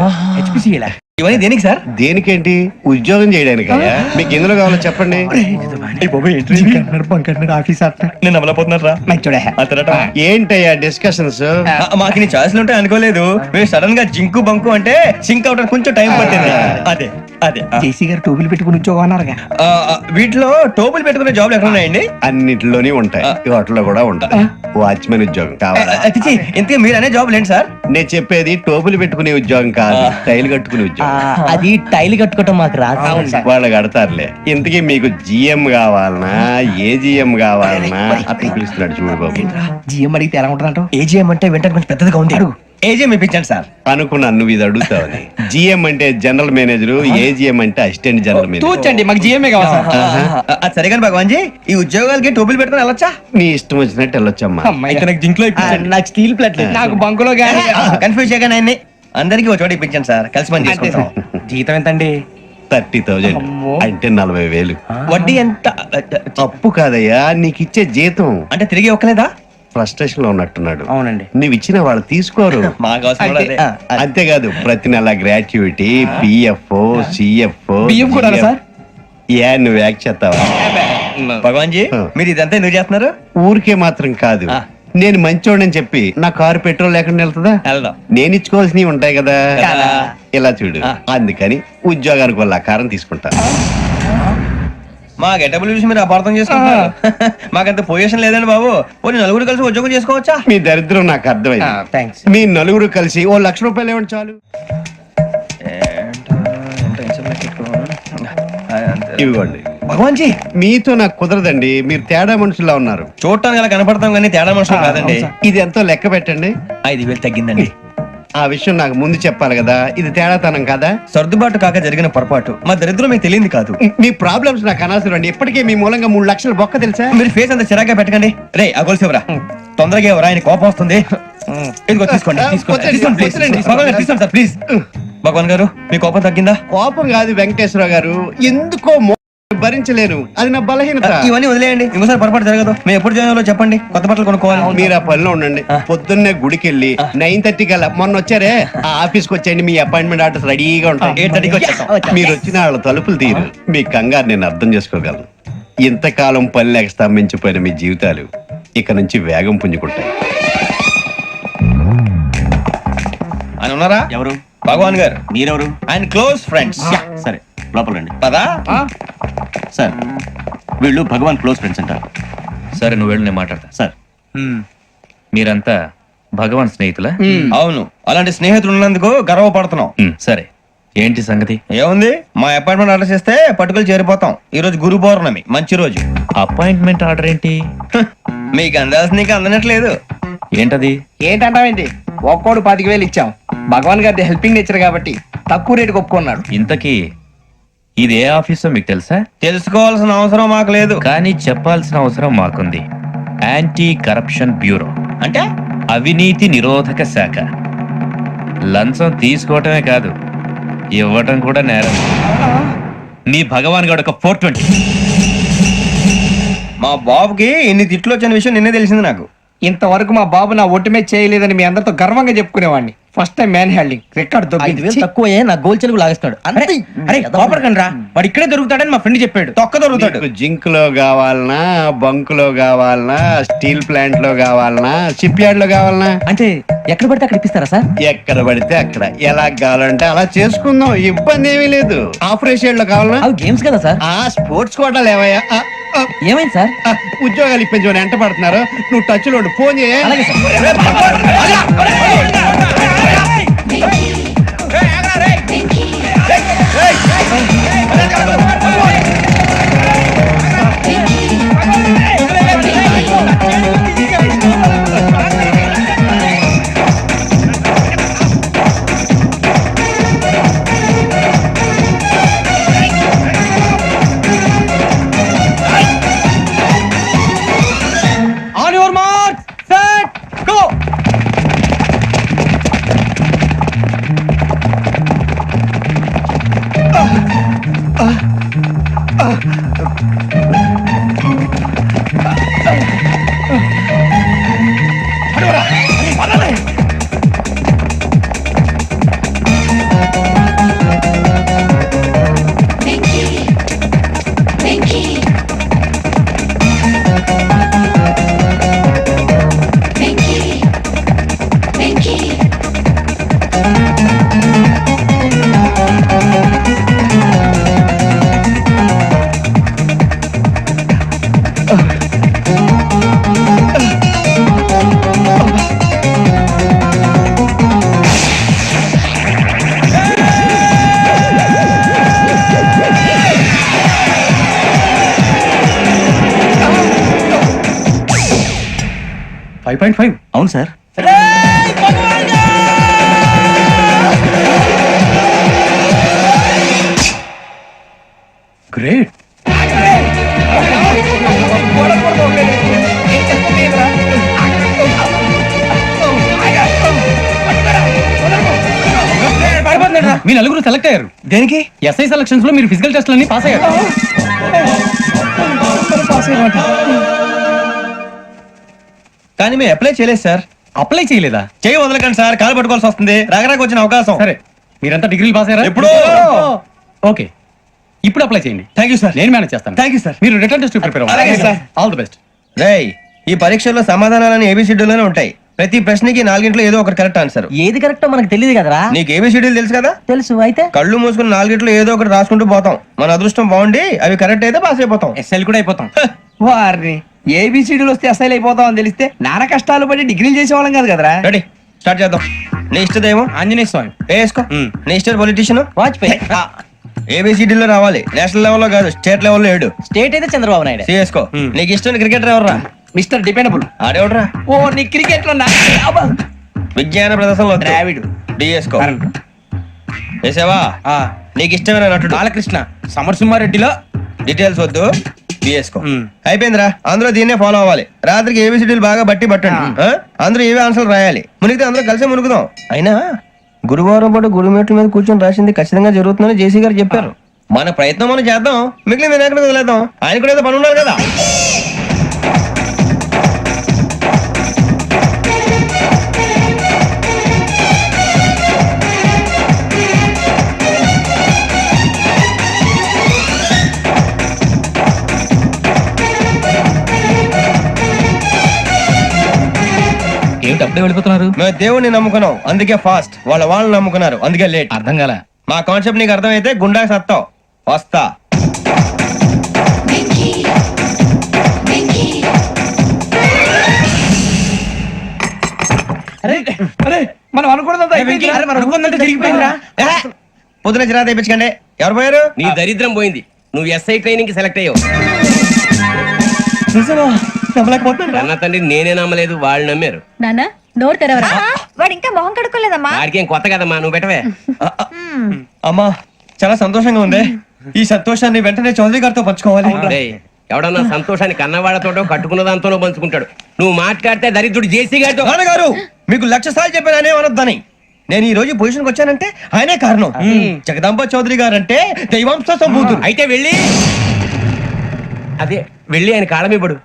[SPEAKER 10] ఇవన్నీ దేనికి సార్?
[SPEAKER 13] దేనికేంటి? ఉద్యోగం చేయడానికి. మీకు ఎందులో కావాలో చెప్పండి. ఏంటయ్యా డిస్కషన్స్?
[SPEAKER 10] మాకు నీ ఛాయిస్లు ఉంటాయి అనుకోలేదు. మీరు సడన్ గా జింకు బంకు అంటే సింక్ అవడానికి కొంచెం టైం పట్టింది. అదే అదే జేసీ గారు టోపులు పెట్టుకుని ఉద్యోగం అన్నారుగా. వీటిలో టోపులు పెట్టుకునే జాబ్లు ఎక్కడ ఉన్నాయండి?
[SPEAKER 13] అన్నిటిలోనే ఉంటాయి, వాటిలో కూడా ఉంటాయి. వాచ్మెన్ ఉద్యోగం కావాలా?
[SPEAKER 10] ఇంతకీ మీరు అనే జాబ్ ఏంటి సార్?
[SPEAKER 13] నేను చెప్పేది టోపులు పెట్టుకునే ఉద్యోగం కాదు, టైల్ కట్టుకునే ఉద్యోగం.
[SPEAKER 10] అది టైల్ కట్టుకోవటం మాకు రాదు.
[SPEAKER 13] వాళ్ళు కడతారులే. ఇంతకీ మీకు జిఎం కావాలనా, ఏజిఎం కావాలనా? అతను పిలుస్తున్నాడు చూడు బాబు.
[SPEAKER 10] జిఎం అడిగితే ఎలా ఉంటుందంట? ఏజిఎం అంటే వెంటనే కొంచెం పెద్దదిగా ఉంది. ఏజిఎం ఇప్పించండి సార్.
[SPEAKER 13] అనుకున్నాను నువ్వు ఇది అడుగుతావని. జిఎం అంటే జనరల్ మేనేజర్, ఏజిఎం అంటే అసిస్టెంట్ జనరల్ మేనేజర్.
[SPEAKER 10] తూచండి, మాకు జిఎంఏ కావాలి సార్. అది సరే కానీ భగవాన్ జీ, ఈ ఉద్యోగాలకి టోపులు పెట్టుకుని వెళ్ళొచ్చా?
[SPEAKER 13] నీ ఇష్టం వచ్చినట్టు వెళ్ళొచ్చమ్మా.
[SPEAKER 10] నాకు జింక్ లో నాకు స్టీల్ ప్లేట్, నాకు బంకులో కానీ కన్ఫ్యూజ్ చేయగానే ఆయన్ని అందరికి ఒక చోట ఇప్పించండి సార్. కలిసి పని చేసుకుంటాం. జీతం ఎంతండి?
[SPEAKER 13] 30,000 అంటే 40,000.
[SPEAKER 10] వడ్డీ ఎంత?
[SPEAKER 13] అప్పు కాదయ్యా, నీకు ఇచ్చే జీతం.
[SPEAKER 10] అంటే తిరిగి ఒక్కలేదా?
[SPEAKER 13] ఫ్రస్ట్రేషన్ లో ఉన్నట్టున్నాడు.
[SPEAKER 10] అవునండి.
[SPEAKER 13] నువ్వు ఇచ్చిన వాళ్ళు తీసుకోరు. అంతేకాదు ప్రతి నెల గ్రాట్యుటీ, పిఎఫ్, సిఎఫ్.
[SPEAKER 10] బియ్యం కూడా సార్?
[SPEAKER 13] నువ్వు యాక్ట్ చేస్తావా?
[SPEAKER 10] భగవాన్ జీ, మీరు ఇదంతా ఎందుకు చేస్తున్నారు?
[SPEAKER 13] ఊరికే మాత్రం కాదు, నేను మంచోడని చెప్పి నా కారు పెట్రోల్ లేకుండా వెళ్తుందా? నేను ఇచ్చుకోవాల్సినవి ఉంటాయి కదా. ఇలా చూడు, అందుకని ఉద్యోగానికి వాళ్ళ ఆకారం తీసుకుంటా.
[SPEAKER 10] మా గెటబుల్ చూసి మీరు అపార్థం చేసుకుంటున్నారు. మాకంత పొజిషన్ లేదండి బాబు. పోనీ నలుగురు కలిసి ఉద్యోగం చేసుకోవచ్చా?
[SPEAKER 13] మీ దరిద్రం నాకు అర్థమైంది.
[SPEAKER 10] థ్యాంక్స్.
[SPEAKER 13] మీ నలుగురు కలిసి ఓ ₹1,00,000 ఇవ్వండి చాలు. ఇవ్వండి.
[SPEAKER 10] భగవాన్ జీ,
[SPEAKER 13] మీతో నాకు కుదరదండి. మీరు తేడా మనుషుల్లా ఉన్నారు.
[SPEAKER 10] చూడటానికి అలా కనపడతాం కానీ తేడా మనుషులు కాదండి.
[SPEAKER 13] ఇది ఎంతో లెక్క పెట్టండి.
[SPEAKER 10] 5,000 తగ్గిందండి.
[SPEAKER 13] ఆ విషయం నాకు ముందు చెప్పాలి కదా. ఇది తేడాతనం కదా.
[SPEAKER 10] సర్దుబాటు కాక జరిగిన పొరపాటు. మా దరిద్రం మీకు తెలియదు కాదు.
[SPEAKER 13] మీ ప్రాబ్లమ్స్ నాకు అనవసరం అండి. ఇప్పటికే మీ మూలంగా 3 లక్షలు బొక్క తెలుసా?
[SPEAKER 10] మీరు ఫేస్ అంత చిరాగ్గా పెట్టకండి. రే ఆ గొలుసు ఎవరా? తొందరగా ఎవరా? ఆయన కోపం వస్తుంది. ఇదిగో తీసుకోండి. తీసుకోండి సార్ ప్లీజ్. భగవాన్ గారు మీ కోపం తగ్గిందా?
[SPEAKER 13] కోపం కాదు వెంకటేశ్వరరావు గారు, ఎందుకో భరించలేను. అది నా బలహీనత.
[SPEAKER 10] ఇవన్నీ వదిలేయండి. ఇంకోసారి పొరపాటు జరగదు. మేము ఎప్పుడు జాయిన్ చెప్పండి. కొత్త బట్టలు కొనుక్కోవాలి.
[SPEAKER 13] మీరు ఆ పనిలో ఉండండి. పొద్దున్నే గుడికి వెళ్ళి 9:30 కల్లా, మొన్న వచ్చారే ఆ ఆఫీస్కి వచ్చేయండి. మీ అపాయింట్మెంట్ ఆర్డర్స్ రెడీగా ఉంటాయి.
[SPEAKER 10] 8:30కి వచ్చేస్తాం.
[SPEAKER 13] మీరు వచ్చిన వాళ్ళ తలుపులు తీరు. మీ కంగారు నేను అర్థం చేసుకోగలను. ఇంతకాలం పని లేక స్తంభించిపోయిన మీ జీవితాలు ఇక నుంచి వేగం పుంజుకుంటాయి.
[SPEAKER 10] ఆయన ఉన్నారా?
[SPEAKER 11] ఎవరు?
[SPEAKER 10] భగవాన్ గారు.
[SPEAKER 11] మీరెవరు?
[SPEAKER 10] ఆయన క్లోజ్ ఫ్రెండ్స్.
[SPEAKER 11] సరే లోపల రండి.
[SPEAKER 10] పదా?
[SPEAKER 11] సార్ వీళ్ళు భగవాన్ క్లోజ్ ఫ్రెండ్స్ అంటారు.
[SPEAKER 14] సరే నువ్వు వెళ్ళు, నేను మాట్లాడతా.
[SPEAKER 11] సార్
[SPEAKER 14] మీరంతా భగవాన్ స్నేహితులా?
[SPEAKER 10] అవును. అలాంటి స్నేహితులు ఉన్నందుకు గర్వపడుతున్నాం.
[SPEAKER 14] సరే ఏంటి సంగతి?
[SPEAKER 10] ఏముంది, మా అపాయింట్మెంట్ ఆర్డర్ చేస్తే పట్టుకులు చేరిపోతాం. ఈ రోజు గురు పౌర్ణమి, మంచి రోజు.
[SPEAKER 14] అపాయింట్మెంట్ ఆర్డర్ ఏంటి?
[SPEAKER 10] మీకు అందాల్సి నీకు అందనట్లేదు.
[SPEAKER 14] ఏంటది?
[SPEAKER 15] ఏంటంటావేంటి? ఒక్కోడు 25,000 ఇచ్చాం. భగవాన్ గారి హెల్పింగ్ నేచర్ కాబట్టి తక్కువ రేటుకి ఒప్పుకున్నాడు.
[SPEAKER 14] ఇంతకీ ఇది ఏ ఆఫీసో మీకు తెలుసా?
[SPEAKER 10] తెలుసుకోవాల్సిన అవసరం మాకు లేదు,
[SPEAKER 14] కానీ చెప్పాల్సిన అవసరం మాకుంది. యాంటీ కరప్షన్ బ్యూరో
[SPEAKER 10] అంటే
[SPEAKER 14] అవినీతి నిరోధక శాఖ. లంచం తీసుకోవటమే కాదు, ఇవ్వటం కూడా నేరం. మీ భగవాన్ గారు ఒక 420.
[SPEAKER 10] మా బాబుకి ఇన్ని తిట్లు వచ్చిన విషయం నిన్నే తెలిసింది నాకు.
[SPEAKER 15] ఇంతవరకు మా బాబు నా ఒట్టుమే చేయలేదని మీ అందరితో గర్వంగా చెప్పుకునేవాడిని. First time man handing record
[SPEAKER 10] తక్కువ నా గోల్ చెలుగు లాగేస్తాడు. అరే కోపడకండి రా, వాడు ఇక్కడే దొరుకుతాడని మా ఫ్రెండ్ చెప్పాడు. తొక్క దొరుకుతాడు.
[SPEAKER 13] జింక్ లో కావాలనా, బంక్ లో కావాలనా, స్టీల్ ప్లాంట్ లో కావాలనా, షిప్ యార్డ్ లో కావాలనా?
[SPEAKER 15] అంటే ఎక్కడ పడితే అక్కడ ఇప్పిస్తారా సార్?
[SPEAKER 13] ఎక్కడ పడితే అక్కడ, ఎలా కావాలంటే అలా చేసుకుందాం. ఇబ్బంది ఏమీ లేదు. ఆపరేషన్ లో కావాలనా?
[SPEAKER 15] అవి గేమ్స్ కదా సార్.
[SPEAKER 13] ఆ స్పోర్ట్స్ కోటాలు ఏమయ్యా?
[SPEAKER 15] ఏమైంది సార్?
[SPEAKER 13] ఉద్యోగాలు ఇప్పించమని ఎంట పడుతున్నారు. నువ్వు టచ్ లో ఉండు, ఫోన్ చేయ.
[SPEAKER 15] On your mark set go.
[SPEAKER 11] అవును సార్.
[SPEAKER 15] గ్రేట్.
[SPEAKER 10] మీ నలుగురు సెలెక్ట్ అయ్యారు. దేనికి?
[SPEAKER 15] ఎస్ఐ సెలక్షన్స్ లో మీరు ఫిజికల్ టెస్ట్ అన్ని పాస్ అయ్యారు.
[SPEAKER 10] కానీ మేము అప్లై చేయలేదు సార్.
[SPEAKER 15] అప్లై చేయలేదా?
[SPEAKER 10] చేయి వదలకండి సార్, కాలు పట్టుకోవాల్సి వస్తుంది. రాగరాకు వచ్చిన అవకాశం.
[SPEAKER 15] సరే, మీరంతా డిగ్రీలు పాస్ అయ్యారా?
[SPEAKER 10] ఎప్పుడో.
[SPEAKER 15] ఓకే, ఇప్పుడు అప్లై చేయండి.
[SPEAKER 10] Thank you sir.
[SPEAKER 15] నేను మేనేజ్ చేస్తాను.
[SPEAKER 10] Thank you sir.
[SPEAKER 15] మీరు రిటర్న్ టెస్ట్ ప్రిపేర్
[SPEAKER 10] అలాగే
[SPEAKER 15] అవ్వండి.
[SPEAKER 10] సార్.
[SPEAKER 15] All the best.
[SPEAKER 10] రేయ్, ఈ పరీక్షల్లో సమాధానాలని ఏబిసిడ్యూల్లోనే ఉంటాయి. ప్రతి ప్రశ్నకి 4 గంటలు ఏదో ఒకటి కరెక్ట్ ఆన్సర్.
[SPEAKER 15] ఏది కరెక్టో మనకు తెలియదు కదరా.
[SPEAKER 10] నీకు ఏబిసిడీలు తెలుసు కదా?
[SPEAKER 15] తెలుసు. అయితే
[SPEAKER 10] కళ్ళు మూసుకుని 4 గంటలు ఏదో ఒకటి రాసుకుంటూ పోతాం. మన అదృష్టం బాగుండి అవి కరెక్ట్ అయితే పాస్ అయిపోతాం.
[SPEAKER 15] ఎస్ఎల్ కూడా అయిపోతాం. వారిని ఏబిసిడీలు వస్తే ఎస్ఐలు అయిపోతాం అని తెలిస్తే నాన్న కష్టాలు పడి డిగ్రీలు చేసేవాళ్ళం కాదు కదరా.
[SPEAKER 10] రెడీ, స్టార్ట్ చేద్దాం. నీ ఇష్టదేమో
[SPEAKER 15] ఆంజనేయ స్వామి.
[SPEAKER 10] వేసుకో. నీ ఇష్ట పొలిటీషియన్
[SPEAKER 15] వాజ్పేయి.
[SPEAKER 10] ఏబిసిడీలో రావాలి, నేషనల్ లెవెల్లో కాదు, స్టేట్ లెవెల్లో 7.
[SPEAKER 15] స్టేట్ అయితే చంద్రబాబు నాయుడు.
[SPEAKER 10] సిఎస్కో. నీకు ఇష్టం క్రికెటర్ ఎవర్రా?
[SPEAKER 15] Mister dependable.
[SPEAKER 10] ఆడేవడరా?
[SPEAKER 15] ఓ నీ క్రికెట్ లో
[SPEAKER 10] విజ్ఞాన ప్రదర్శనలో
[SPEAKER 15] ద్రావిడు.
[SPEAKER 10] డిఎస్కో. వేసావా? నీకు ఇష్టమైన నటుడు?
[SPEAKER 15] బాలకృష్ణ. సమర్సింహారెడ్డిలో
[SPEAKER 10] డీటెయిల్స్ వద్దు, బిఎస్కో. అయిపోయిందిరా, అందరూ దీన్నే ఫాలో అవ్వాలి. రాత్రికి ఏబిసిడీలు బాగా బట్టి పట్టండి. అందరూ ఏవే ఆన్సర్లు రాయాలి. మునిగితే అందరూ కలిసి మునుగుదాం. అయినా గురువారం పాటు గురుమేట్ల మీద కూర్చొని రాసింది ఖచ్చితంగా జరుగుతుందని జేసీ గారు చెప్పారు. మన ప్రయత్నం మనం చేద్దాం, మిగిలిన వినాయకుడికి వదిలేద్దాం. ఆయన కూడా ఏదో పని ఉన్నారు కదా.
[SPEAKER 14] ఏమిటి అప్పుడే వెళ్ళిపోతున్నారు?
[SPEAKER 10] మేము దేవుడిని నమ్ముకున్నాం, అందుకే ఫాస్ట్. వాళ్ళని నమ్ముకున్నారు, అందుకే లేట్.
[SPEAKER 14] అర్థం కాల.
[SPEAKER 10] మా కాన్సెప్ట్ నీకు అర్థమైతే గుండా సత్తావు. వస్తా.
[SPEAKER 15] మనం అనుకున్నదంతా జరిగిపోయిందిరా.
[SPEAKER 10] పొద్దున చిరా తెప్పించకండి. ఎవరు పోయారు?
[SPEAKER 15] నీ దరిద్రం పోయింది. నువ్వు ఎస్ఐ ట్రైనింగ్ కి సెలెక్ట్ అయ్యావు. అన్న తండ్రి నేనే నమ్మలేదు, వాళ్ళు నమ్మారు.
[SPEAKER 8] నాన్న నోరు తెరవరా. వాడు ఇంకా మొహం కడుక్కోలేదమ్మా.
[SPEAKER 15] వాడికి ఏం కొత్త కదమ్మా, నువ్వు పెట్టవే.
[SPEAKER 10] అమ్మా చాలా సంతోషంగా ఉంది. ఈ సంతోషాన్ని వెంటనే చౌదరి గారితో పంచుకోవాలి.
[SPEAKER 15] డేయ్, ఎవడన్నా సంతోషాన్ని కన్నవాళ్లతోటో కట్టుకున్న దాంతోనో పంచుకుంటాడు. నువ్వు మాట్లాడితే దరిద్రుడు జేసీ గారితో.
[SPEAKER 10] నాన్నగారు మీకు 1,00,000 సార్లు చెప్పాననే అనొద్దని. నేను ఈ రోజు పొజిషన్కి వచ్చానంటే ఆయనే కారణం. జగదాంబ చౌదరి గారు అంటే దైవాంశ సంభూతుడు.
[SPEAKER 15] అయితే వెళ్ళి అదే వెళ్ళి ఆయన కాళ్ళమివ్వడు.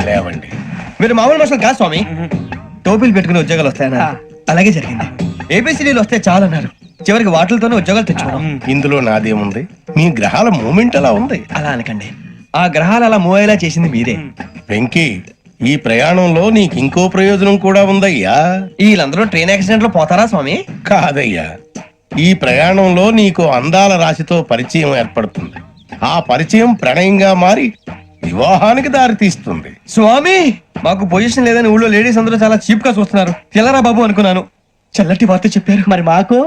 [SPEAKER 10] లేవండి, మీరు మామూలు మనుషులు కాదు స్వామి. టోపీలు పెట్టుకుని ఉద్యోగాలు వస్తాయన్నారు, అలాగే జరిగింది. ఏబిసిడీలు వస్తే చాలన్నారు, చివరికి వాటిలతోనే ఉద్యోగాలు తెచ్చుకున్నాం.
[SPEAKER 13] ఇందులో నాదేముంది? మీ గ్రహాల మూమెంట్ అలా ఉంది.
[SPEAKER 10] అలా అనకండి, ఆ గ్రహాలు అలా మూవ్ అయ్యేలా చేసింది మీరే.
[SPEAKER 13] వెంకీ, ఈ ప్రయాణంలో నీకు ఇంకో ప్రయోజనం కూడా ఉందయ్యా.
[SPEAKER 10] వీళ్ళందరూ ట్రైన్ యాక్సిడెంట్ లో పోతారా స్వామి?
[SPEAKER 13] కాదయ్యా, ఈ ప్రయాణంలో నీకు అందాల రాశితో పరిచయం ఏర్పడుతుంది. ఆ పరిచయం ప్రణయంగా మారి వివాహానికి దారి తీస్తుంది.
[SPEAKER 10] స్వామి మాకు పొజిషన్ లేదని ఊళ్ళో లేడీస్ అందరూ చాలా చీప్ గా చూస్తున్నారు. తెల్లరా బాబు అనుకున్నాను, చల్లటి వార్త చెప్పారు. మరి మాకు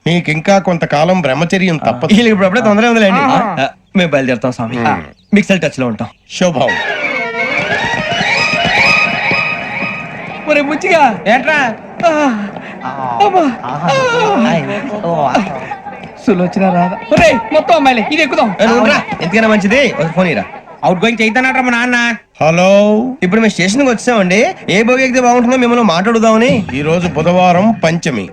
[SPEAKER 13] నీకింకా కొంతకాలం బ్రహ్మచర్యం తప్పదు.
[SPEAKER 10] వీళ్ళకి ఇప్పుడు అప్పుడే తొందరగా ఉందిలేండి. మేము బయలుదేరుతాం స్వామి, మిక్సెల్ టచ్ లో ఉంటాం.
[SPEAKER 13] శుభం.
[SPEAKER 15] ముచ్చిగా ఏంట్రా సులోచన రాదా? మొత్తం అమ్మాయిలే, ఇది ఎక్కుదాం.
[SPEAKER 10] ఎందుకైనా మంచిది ఫోన్ ఇరా.
[SPEAKER 15] అవుట్ గోయింగ్ చేద్దానట్రా మా నాన్న.
[SPEAKER 13] హలో,
[SPEAKER 10] ఇప్పుడు మేము స్టేషన్ కి వచ్చామండి. ఏ బోగి ఎక్కితే బాగుంటుందో మిమ్మల్ని మాట్లాడుదామని.
[SPEAKER 13] ఈ రోజు బుధవారం పంచమి,